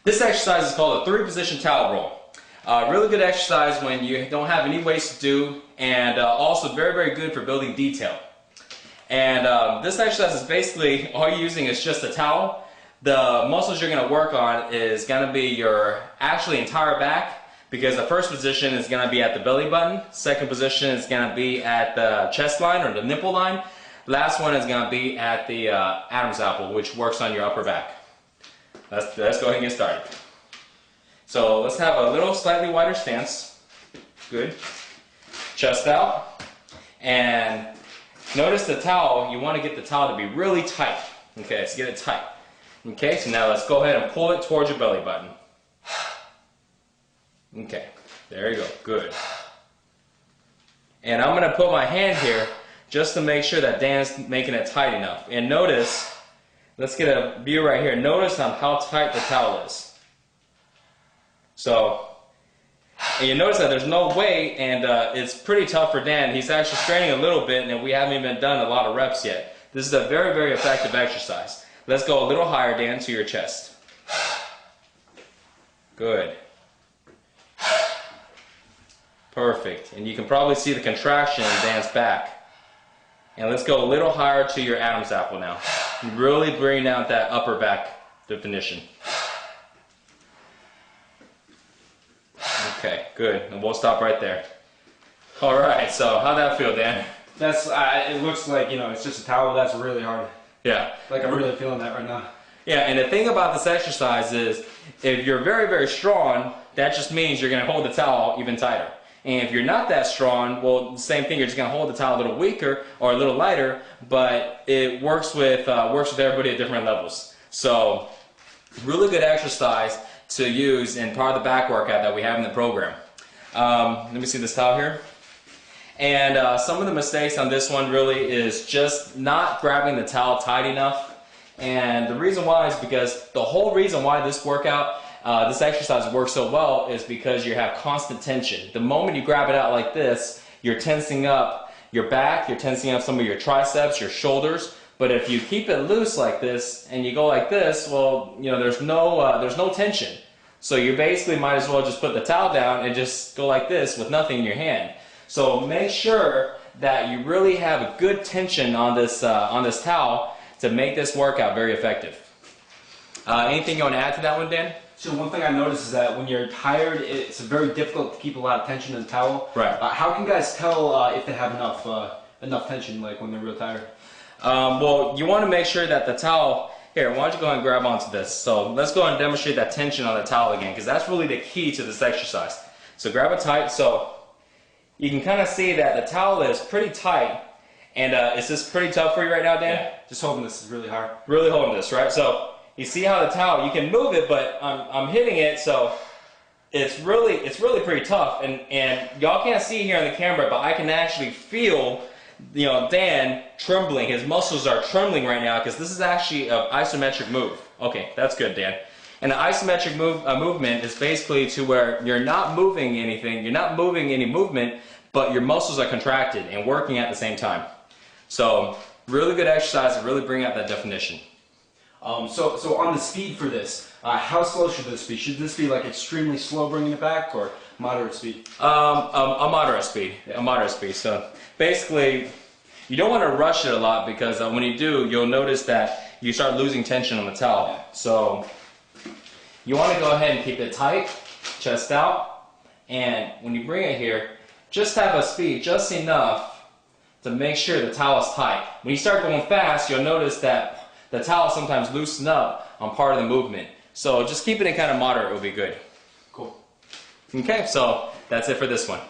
This exercise is called a 3-position towel roll. Really good exercise when you don't have any weights to do, and also very, very good for building detail. And this exercise is basically, all you're using is just a towel. The muscles you're going to work on is going to be your actually entire back, because the first position is going to be at the belly button, second position is going to be at the chest line or the nipple line, last one is going to be at the Adam's apple, which works on your upper back. Let's go ahead and get started. So let's have a little slightly wider stance. Good. Chest out. And notice the towel, you want to get the towel to be really tight. Okay, let's get it tight. Okay, so now let's go ahead and pull it towards your belly button. Okay, there you go, good. And I'm going to put my hand here just to make sure that Dan's making it tight enough. And notice, let's get a view right here. Notice on how tight the towel is. So, and you notice that there's no weight, and it's pretty tough for Dan. He's actually straining a little bit, and we haven't even done a lot of reps yet. This is a very, very effective exercise. Let's go a little higher, Dan, to your chest. Good. Perfect. And you can probably see the contraction in Dan's back. And let's go a little higher to your Adam's apple now. Really bring out that upper back definition. Okay, good. And we'll stop right there. All right, so how'd that feel, Dan? That's, it looks like, it's just a towel. That's really hard. Yeah. Like I'm really feeling that right now. Yeah, and the thing about this exercise is, if you're very, very strong, that just means you're going to hold the towel even tighter. And if you're not that strong, well, the same thing, you're just going to hold the towel a little weaker or a little lighter, but it works with everybody at different levels. So, really good exercise to use in part of the back workout that we have in the program. Let me see this towel here. And some of the mistakes on this one really is just not grabbing the towel tight enough. And the reason why is because the whole reason why this workout, this exercise works so well is because you have constant tension. The moment you grab it out like this, you're tensing up your back, you're tensing up some of your triceps, your shoulders. But if you keep it loose like this and you go like this, well, there's no tension. So you basically might as well just put the towel down and just go like this with nothing in your hand. So make sure that you really have a good tension on this towel to make this workout very effective. Anything you want to add to that one, Dan? So one thing I noticed is that when you're tired, it's very difficult to keep a lot of tension in the towel. Right. How can guys tell if they have enough tension, like when they're real tired? Well, you want to make sure that the towel, here, why don't you go ahead and grab onto this. So let's go ahead and demonstrate that tension on the towel again, because that's really the key to this exercise. So grab it tight. So you can kind of see that the towel is pretty tight. And is this pretty tough for you right now, Dan? Yeah, just holding this is really hard. Really holding this, right? So you see how the towel, you can move it, but I'm hitting it, so it's really pretty tough. And y'all can't see here on the camera, but I can actually feel, Dan trembling. His muscles are trembling right now because this is actually an isometric move. Okay, that's good, Dan. And the isometric movement is basically to where you're not moving anything, you're not moving any movement, but your muscles are contracted and working at the same time. So, really good exercise to really bring out that definition. So on the speed for this, how slow should this be? Should this be like extremely slow bringing it back, or moderate speed? A moderate speed. Yeah. A moderate speed. So basically, you don't want to rush it a lot because when you do, you'll notice that you start losing tension on the towel. Yeah. So you want to go ahead and keep it tight, chest out, and when you bring it here, just have a speed just enough to make sure the towel is tight. When you start going fast, you'll notice that the towel sometimes loosen up on part of the movement. So just keeping it kind of moderate will be good. Cool. Okay, so that's it for this one.